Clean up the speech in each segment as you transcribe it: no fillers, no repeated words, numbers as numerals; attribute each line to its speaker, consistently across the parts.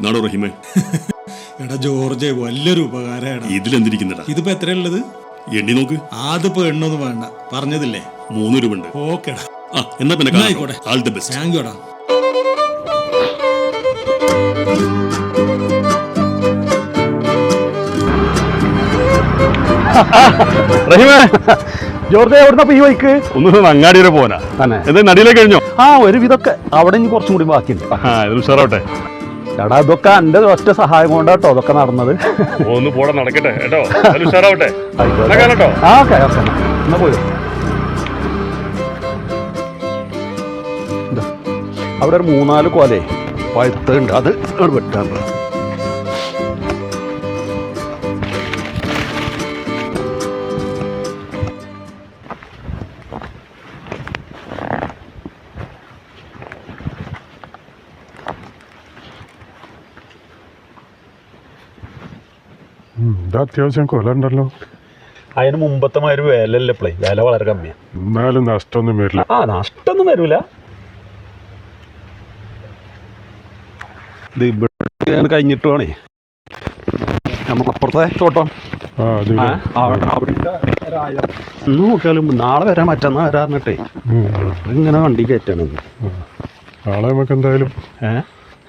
Speaker 1: നാടോ റഹീമേ.
Speaker 2: എടാ ജോർജ്, വലിയൊരു ഉപകാരമാണ്.
Speaker 1: ഇതിലെന്തിരിക്കുന്നടാ?
Speaker 2: ഇതിപ്പോ എത്രയുള്ളത്?
Speaker 1: എണ്ണി നോക്ക്.
Speaker 2: അതിപ്പോ എണ്ണൊന്നും വേണ്ട, പറഞ്ഞതില്ലേ
Speaker 1: 3 രൂപ ഉണ്ട്.
Speaker 2: ഓക്കേടാ.
Speaker 1: എന്നാ പിന്നെ
Speaker 2: ആയിക്കോട്ടെ.
Speaker 1: All the best.
Speaker 2: താങ്ക് യുടാ.
Speaker 3: റഹീമേ, ജോർജ് എവിടുന്ന ഈ വൈക്ക്?
Speaker 4: ഒന്ന് അങ്ങാടി വരെ പോനാ
Speaker 3: തന്നെ.
Speaker 4: എന്താ നടിയിലേക്ക് കഴിഞ്ഞോ?
Speaker 3: ആ, ഒരു വിധമൊക്കെ അവിടെ ഇനി കുറച്ചും കൂടി ബാക്കിയുണ്ട്.
Speaker 4: ഇത് ഉഷാറാവട്ടെ.
Speaker 3: എടാ, ഇതൊക്കെ എൻ്റെ ഒറ്റ സഹായം കൊണ്ടാട്ടോ അതൊക്കെ നടന്നത്.
Speaker 4: ഒന്ന് പോടെ നടക്കട്ടെ കേട്ടോ. ഉഷാറാവട്ടെ. കേട്ടോ.
Speaker 3: ആ, ഓക്കെ ഓക്കെ, എന്നാ പോയോ. അവിടെ ഒരു 3-4 കോലേ പഴുത്തുണ്ട്, അത് വെട്ടാൻ.
Speaker 5: അത്യാവശ്യം കൊല ഉണ്ടല്ലോ.
Speaker 3: അതിന് മുമ്പത്തെ മാതിരി വിലല്ലേ ഇപ്പളേ, വില വളരെ കമ്മിയാണ്.
Speaker 5: എന്നാലും നഷ്ടമൊന്നും വരില്ല.
Speaker 3: ആ, നഷ്ടമൊന്നും വരൂല. ഇത് ഇവിടെ കഴിഞ്ഞിട്ട് വേണേ നമുക്ക് അപ്പുറത്തെ തോട്ടം ഇന്ന് നോക്കിയാലും നാളെ വരാൻ മറ്റന്നാ വരാറിഞ്ഞിട്ടേ ഇങ്ങനെ വണ്ടി കയറ്റണം.
Speaker 5: നാളെ നമുക്ക് എന്തായാലും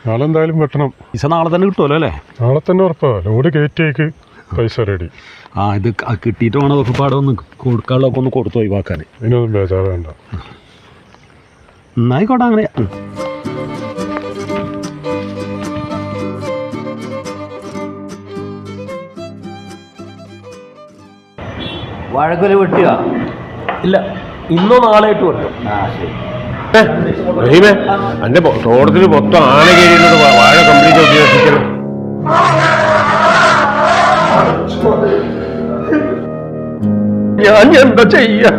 Speaker 5: നാളെ എന്തായാലും വെട്ടണം.
Speaker 3: പൈസ നാളെ തന്നെ കിട്ടുമല്ലോ അല്ലേ?
Speaker 5: നാളെ തന്നെ ഉറപ്പാ. ലോഡ് കയറ്റിയേക്ക് പൈസ റെഡി.
Speaker 3: ആ, ഇത് കിട്ടിയിട്ട് വേണം അതൊക്കെ പാടെ ഒന്ന് കൊടുക്കാനുള്ളതൊക്കെ ഒന്ന് കൊടുത്ത് ഒഴിവാക്കാൻ.
Speaker 5: ഇതിനൊന്നും ബേജാറ് വേണ്ട.
Speaker 3: എന്നായിക്കോട്ടെ, അങ്ങനെ.
Speaker 6: വാഴക്കൊല വെട്ടുക?
Speaker 7: ഇല്ല, ഇന്നോ നാളായിട്ട് വെട്ടും.
Speaker 4: റഹീമേ, എന്റെ തോട്ടത്തിൽ മൊത്തം ആന കയറിയിട്ട് വാഴ കംപ്ലീറ്റ് ഉപയോഗിക്കണം.
Speaker 3: ഞാൻ എന്താ ചെയ്യാ?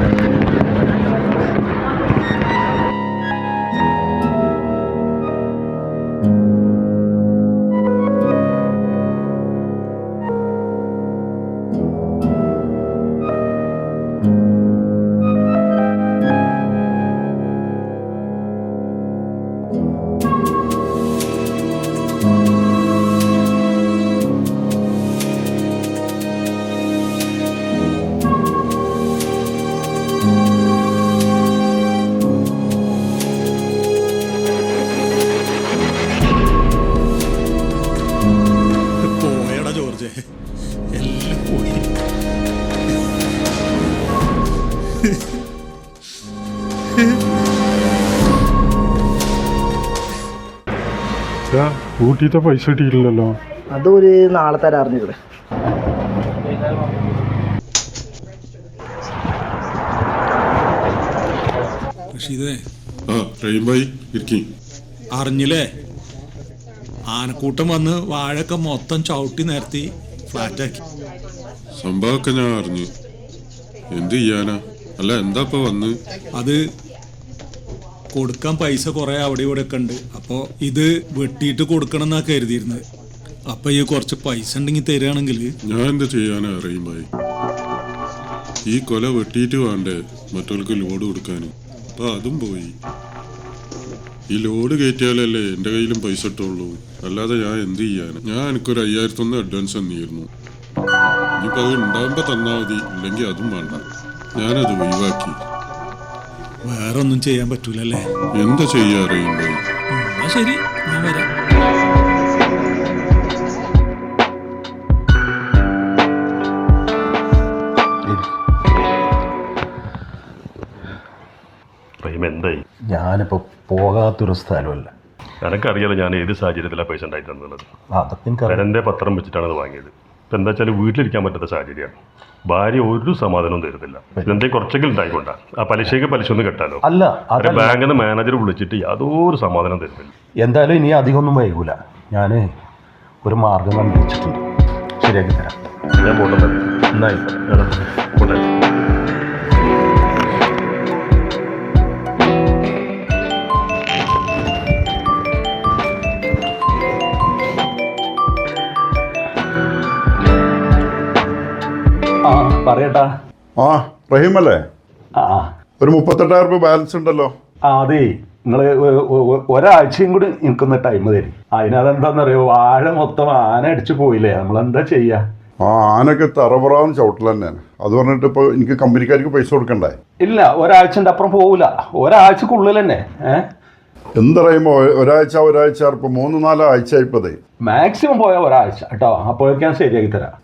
Speaker 2: പോയടാ ജോർജ്, എല്ലാം പോയി.
Speaker 5: ഊട്ടിത്തെ പൈസ കിട്ടിയില്ലല്ലോ.
Speaker 6: അതൊരു നാളെ തരാറിഞ്ഞൂടെ?
Speaker 2: അറിഞ്ഞില്ലേ, ആനക്കൂട്ടം വന്ന് വാഴയൊക്കെ മൊത്തം ചവിട്ടി നിരത്തി ഫ്ലാറ്റാക്കി.
Speaker 8: സംഭവമൊക്കെ ഞാൻ അറിഞ്ഞു. എന്ത് ചെയ്യാനാ? അല്ല, എന്താ ഇപ്പൊ വന്ന്?
Speaker 2: അത് കൊടുക്കാൻ പൈസ കുറെ അവിടെ ഇവിടെ ഒക്കെ ഉണ്ട്. അപ്പോ ഇത് വെട്ടിയിട്ട് കൊടുക്കണം എന്നാ കരുതിയിരുന്നത്. അപ്പൊ ഈ കുറച്ച് പൈസ ഉണ്ടെങ്കിൽ തരികയാണെങ്കിൽ.
Speaker 8: ഞാൻ എന്താ ചെയ്യാനാ അറിയുമായി? ഈ കൊല വെട്ടിയിട്ട് വേണ്ടേ മറ്റവർക്ക് ലോഡ് കൊടുക്കാനും? അപ്പൊ അതും പോയി. ഈ ലോഡ് കയറ്റിയാലല്ലേ എൻ്റെ കയ്യിലും പൈസ ഇട്ടുള്ളൂ. അല്ലാതെ ഞാൻ എന്ത് ചെയ്യാനാ? ഞാൻ എനിക്കൊരു 5001 അഡ്വാൻസ് തന്നിരുന്നു. ഇനിയിപ്പോൾ അത് ഉണ്ടാകുമ്പോൾ തന്നാൽ മതി, ഇല്ലെങ്കിൽ അതും വേണ്ട. ഞാനത് ഒഴിവാക്കി.
Speaker 2: വേറെ ഒന്നും ചെയ്യാൻ പറ്റൂലല്ലേ?
Speaker 8: എന്താ ചെയ്യാ അറിയുമ്പോൾ?
Speaker 2: ശരി, ഞാൻ വരാം.
Speaker 4: എന്തായി?
Speaker 3: ഞാനിപ്പോ പോകാത്തൊരു സ്ഥലമല്ല.
Speaker 4: എനക്കറിയാലോ ഞാൻ ഏത് സാഹചര്യത്തിലാണ് പൈസ ഉണ്ടായി തന്നത്.
Speaker 3: അതൊക്കെ
Speaker 4: എൻ്റെ പത്രം വെച്ചിട്ടാണ് അത് വാങ്ങിയത്. ഇപ്പം എന്താ വെച്ചാൽ വീട്ടിലിരിക്കാൻ പറ്റാത്ത സാഹചര്യമാണ്. ഭാര്യ ഒരു സമാധാനവും തരുന്നില്ല. ഇതെന്തെങ്കിലും കുറച്ചെങ്കിലും ഉണ്ടായിക്കൊണ്ടാ. ആ പലിശയ്ക്ക് പലിശ ഒന്ന് കെട്ടാലോ?
Speaker 3: അല്ല,
Speaker 4: ബാങ്കിൽ നിന്ന് മാനേജർ വിളിച്ചിട്ട് യാതൊരു സമാധാനം തരുന്നില്ല.
Speaker 3: എന്തായാലും ഇനി അധികമൊന്നും വൈകൂല. ഞാൻ ഒരു മാർഗം കണ്ടുപിടിച്ചിട്ടുണ്ട്, ശരിയാക്കി തരാം.
Speaker 4: ഞാൻ പോട്ടെ.
Speaker 3: എന്നായിക്കോട്ടെ. പറയട്ടാ.
Speaker 9: ആ, റഹീമല്ലേ?
Speaker 3: ആ,
Speaker 9: ഒരു 38,000 രൂപ ബാലൻസ് ഉണ്ടല്ലോ.
Speaker 3: അതെ, നിങ്ങൾ ഒരാഴ്ചയും കൂടി എനിക്കൊന്ന് ടൈം തരും. അതിനതെന്താണെന്നറിയോ, വാഴ മൊത്തം ആന അടിച്ചു പോയില്ലേ, നമ്മളെന്താ ചെയ്യുക?
Speaker 9: ആ ആനൊക്കെ തറപറാന്ന് ചവിട്ടൽ തന്നെയാണ്. അത് പറഞ്ഞിട്ട് ഇപ്പോൾ എനിക്ക് കമ്പനിക്കാർക്ക് പൈസ കൊടുക്കണ്ടേ?
Speaker 3: ഇല്ല, ഒരാഴ്ചൻ്റെ അപ്പുറം പോകില്ല, ഒരാഴ്ചക്കുള്ളിൽ തന്നെ.
Speaker 9: എന്തറിയുമ്പോൾ ഒരാഴ്ച ഇപ്പോൾ 3-4 ആഴ്ച ആയിപ്പതേ.
Speaker 3: മാക്സിമം പോയാൽ ഒരാഴ്ച കേട്ടോ, അപ്പോഴേക്ക് ഞാൻ ശരിയാക്കി തരാം.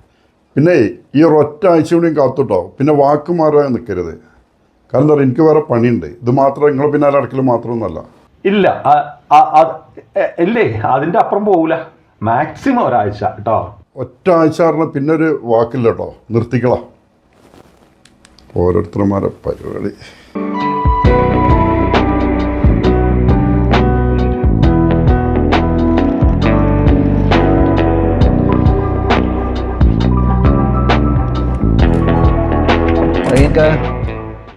Speaker 9: പിന്നെ ഈ ഒരൊറ്റ ആഴ്ച കൂടിയും കാത്തുട്ടോ, പിന്നെ വാക്ക് മാറാൻ നിൽക്കരുത്. കാരണം എന്താ പറയുക, എനിക്ക് വേറെ പണിയുണ്ട്. ഇത് മാത്രം നിങ്ങൾ പിന്നാലെ അടക്കൽ മാത്രമൊന്നുമല്ല.
Speaker 3: ഇല്ല, ഇല്ലേ, അതിൻ്റെ അപ്പുറം പോകില്ല, മാക്സിമം ഒരാഴ്ച കേട്ടോ.
Speaker 9: ഒറ്റ ആഴ്ച പറഞ്ഞാൽ പിന്നെ ഒരു വാക്കില്ല കേട്ടോ, നിർത്തിക്കളാം. ഓരോരുത്തർമാരെ പരിപാടി.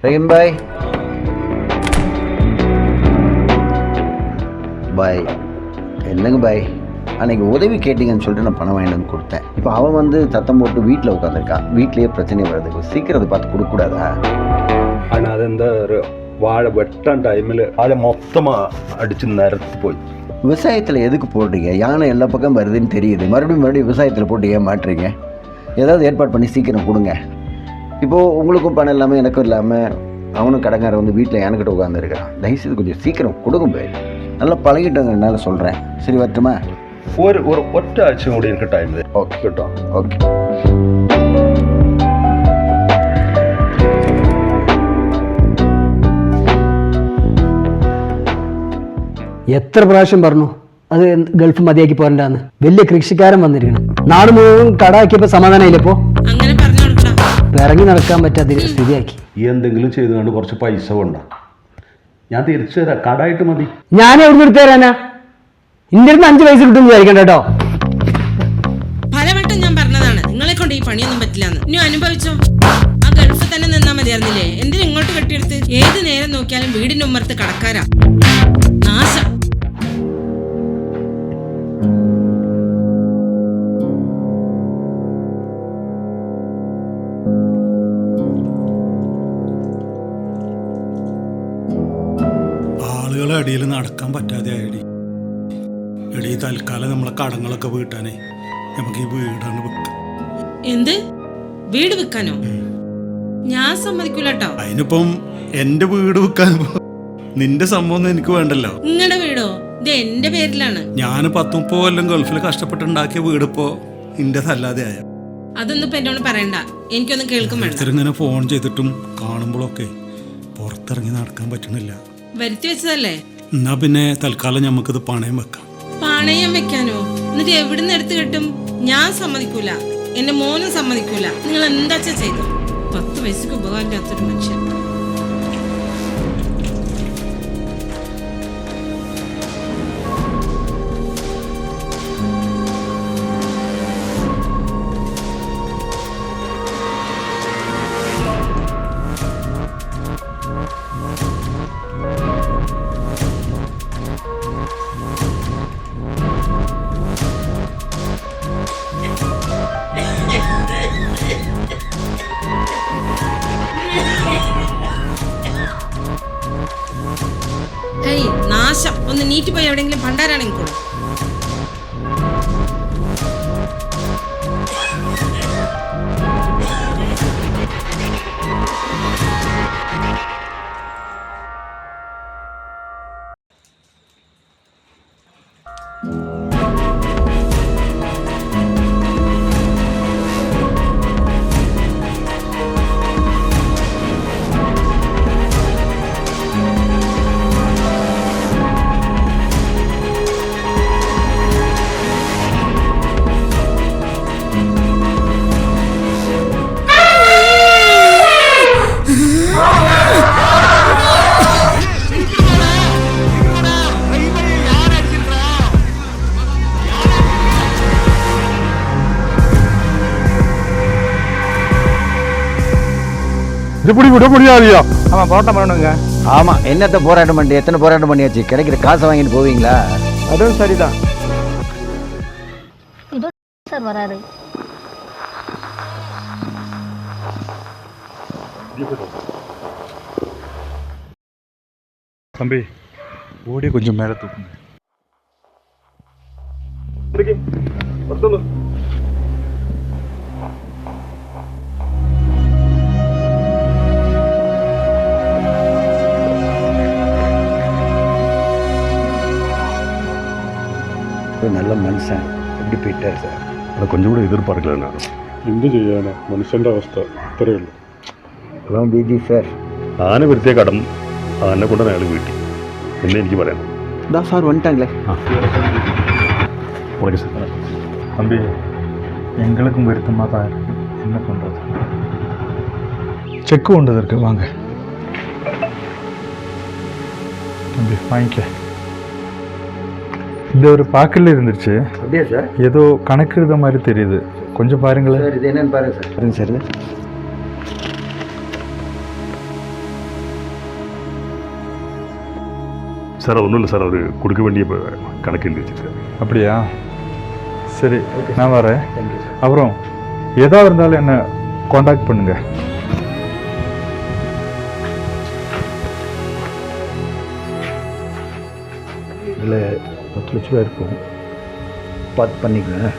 Speaker 6: ரஹீம் பாய் பாய் என்னங்க பாய், அன்னைக்கு உதவி கேட்டீங்கன்னு சொல்லிட்டு நான் பணம் வாங்கிட்டு வந்து கொடுத்தேன். இப்போ அவன் வந்து சத்தம் போட்டு வீட்டில் உட்காந்துருக்கான். வீட்லேயே பிரச்சனை வருது, சீக்கிரம் அதை பார்த்து கொடுக்கக்கூடாதா?
Speaker 3: ஆனால் അതെന്താ വാഴ വെട്ടാൻ ടൈമിൽ അത് മൊത്തം അടിച്ച് നിരത്തി പോയി.
Speaker 6: விவசாயத்தில் எதுக்கு போடுறீங்க? யானை எல்லா பக்கம் வருதுன்னு தெரியுது, மறுபடியும் விவசாயத்தில் போட்டு ஏன் மாட்டுறீங்க? ஏதாவது ஏற்பாடு பண்ணி சீக்கிரம் கொடுங்க. இப்போது உங்களுக்கும் பணம் இல்லாமல் எனக்கும் இல்லாமல் அவனும் கடைக்காரன் வந்து வீட்டில் எனக்கிட்ட உட்காந்துருக்கான். தயவுசெய்து கொஞ்சம் சீக்கிரம் கொடுங்க போய். நல்லா பழகிட்டோங்கிறனால சொல்கிறேன். சரி வரட்டுமா?
Speaker 3: ഒരു ഒറ്റ ആഴ്ച കൂടി എനിക്ക് ടൈം തരും.
Speaker 6: ஓகே കേട്ടോ, ഓക്കെ.
Speaker 10: എത്ര പ്രാവശ്യം പറഞ്ഞു അത് ഗൾഫ് മതിയാക്കി പോരണ്ടാന്ന്. വലിയ കൃഷിക്കാരൻ വന്നിരിക്കണം. നാട് മുഴുവൻ കടാക്കിയപ്പോ സമാധാനമില്ലപ്പോ ഇറങ്ങി നടക്കാൻ പറ്റാത്ത സ്ഥിതിയാക്കി.
Speaker 3: ഈ എന്തെങ്കിലും ചെയ്തുകൊണ്ട് കുറച്ച് പൈസ കൊണ്ടാ ഞാൻ തിരിച്ചു തരാം, കടായിട്ട് മതി.
Speaker 10: ഞാൻ എവിടെ നിർത്തി തരാനാ? ഇന്റെ അടുത്ത് 5 പൈസ കിട്ടും വിചാരിക്കണ്ട കേട്ടോ.
Speaker 11: പലവട്ടം ഞാൻ പറഞ്ഞതാണ് നിങ്ങളെ കൊണ്ട് ഈ പണിയൊന്നും പറ്റില്ലാന്ന്. ഇനി അനുഭവിച്ചോ. ആ ഗൾഫ് തന്നെ നിന്നാ മതിയായിരുന്നില്ലേ? എന്തിനും ഇങ്ങോട്ട് കെട്ടിയെടുത്ത്? ഏത് നേരം നോക്കിയാലും വീടിന്റെ ഉമ്മർത്ത് കടക്കാരാ. നാശം.
Speaker 2: ആളുകളെ അടിയിൽ നടക്കാൻ പറ്റാതെ ആയടി. എടി തൽക്കാലം നമ്മളെ കടങ്ങളൊക്കെ വീട്ടാനേ നമുക്ക് ഈ വീടാണ് വിൽക്കാം.
Speaker 11: എന്ത് വീട് വിൽക്കാനോ? ഞാൻ സമ്മതിക്കൂല കേട്ടോ.
Speaker 2: അതിനിപ്പം എന്റെ വീട് വിൽക്കാൻ നിന്റെ സംഭവം എനിക്ക് വേണ്ടല്ലോ.
Speaker 11: നിങ്ങളുടെ വീടോ? ഇത് എന്റെ പേരിലാണ്.
Speaker 2: ഞാൻ 10-30 കൊല്ലം ഗൾഫിൽ കഷ്ടപ്പെട്ടുണ്ടാക്കിയ വീടിപ്പോ ഇന്റേതല്ലാതെ ആയ.
Speaker 11: അതൊന്നും ഇപ്പൊ എന്നോട് പറയണ്ട, എനിക്കൊന്നും കേൾക്കും വേണ്ട.
Speaker 2: ഇങ്ങനെ ഫോൺ ചെയ്തിട്ടും കാണുമ്പോഴൊക്കെ പുറത്തിറങ്ങി നടക്കാൻ പറ്റണില്ല.
Speaker 11: വരുത്തി വെച്ചതല്ലേ?
Speaker 2: എന്നാ പിന്നെ തൽക്കാലം നമുക്കിത് പണയം വെക്കാം.
Speaker 11: പണയം വെക്കാനോ? എന്നിട്ട് എവിടുന്ന് എടുത്ത് കിട്ടും? ഞാൻ സമ്മതിക്കൂല, എന്റെ മോനും സമ്മതിക്കൂല. നിങ്ങൾ എന്താ ചെയ്തു? 10 വയസ്സക്ക് ഉപകാരമില്ലാത്തൊരു മനുഷ്യൻ. നാശം. ഒന്ന് നീറ്റ് പോയി എവിടെയെങ്കിലും പണ്ടാരാണെങ്കിൽ കൂടും.
Speaker 6: ஆமா, என்னத்த போராட்டம் பண்ணி எத்தனை போராட்டம் பண்ணியாச்சு. கிடைக்கிற காசை வாங்கிட்டு போவீங்களா? அதுவும் சரிதான்.
Speaker 12: சார் வராரு.
Speaker 5: தம்பி ஓடி கொஞ்சம் மேலே தூக்குங்க.
Speaker 6: நல்ல மனுஷன் எப்படி போயிட்டார் சார்?
Speaker 4: அதை கொஞ்சம் கூட எதிர்பார்க்கல நான்.
Speaker 5: എന്ത് ചെയ്യാനാ, മനുഷ്യൻ്റെ അവസ്ഥ ഇത്രയേ ഉള്ളൂ.
Speaker 6: அதான் பிஜி சார்.
Speaker 4: ആന വരുത്തിയ കടം ആനെ കൊണ്ടാണ് അയാൾ വീട്ടി എന്നേ എനിക്ക് പറയാം.
Speaker 6: இந்தா சார் வந்துட்டாங்களே.
Speaker 4: Okay sir.
Speaker 5: தம்பி, எங்களுக்கும் வருத்தமாக தான் இருக்கு. என்ன பண்ணுறது? செக்கு கொண்டது இருக்கு, வாங்க தம்பி வாங்கிக்க. இந்த ஒரு பாக்கில் இருந்துச்சு.
Speaker 6: அப்படியா சார்?
Speaker 5: ஏதோ கணக்கு எழுத மாதிரி தெரியுது, கொஞ்சம் பாருங்களேன்.
Speaker 6: சார் இது என்னன்னு பாருங்க சார். பாருங்க சார்.
Speaker 4: சார் ஒன்றும் இல்லை சார், அவர் கொடுக்க வேண்டிய கணக்கு எழுதி வச்சுருக்காரு.
Speaker 5: அப்படியா? சரி, நான் வரேன்.
Speaker 6: Thank you sir.
Speaker 5: அப்புறம் எதாக இருந்தாலும் என்ன காண்டாக்ட் பண்ணுங்க.
Speaker 6: இதில் 10 லட்ச ரூபா இருக்கும், பார்த்து பண்ணிக்கங்க.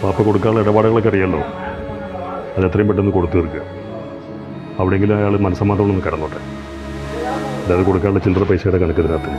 Speaker 4: പാപ്പ കൊടുക്കാനുള്ള ഇടപാടുകളൊക്കെ അറിയാമല്ലോ, അത് എത്രയും പെട്ടെന്ന് കൊടുത്തു തീർക്കുക. അവിടെയെങ്കിലും അയാൾ മനസ്സമാധാനം ഒന്ന് കിടന്നോട്ടെ. അതായത് കൊടുക്കാനുള്ള ചില്ലറ പൈസയുടെ കണക്ക് ഇതിനകത്ത്.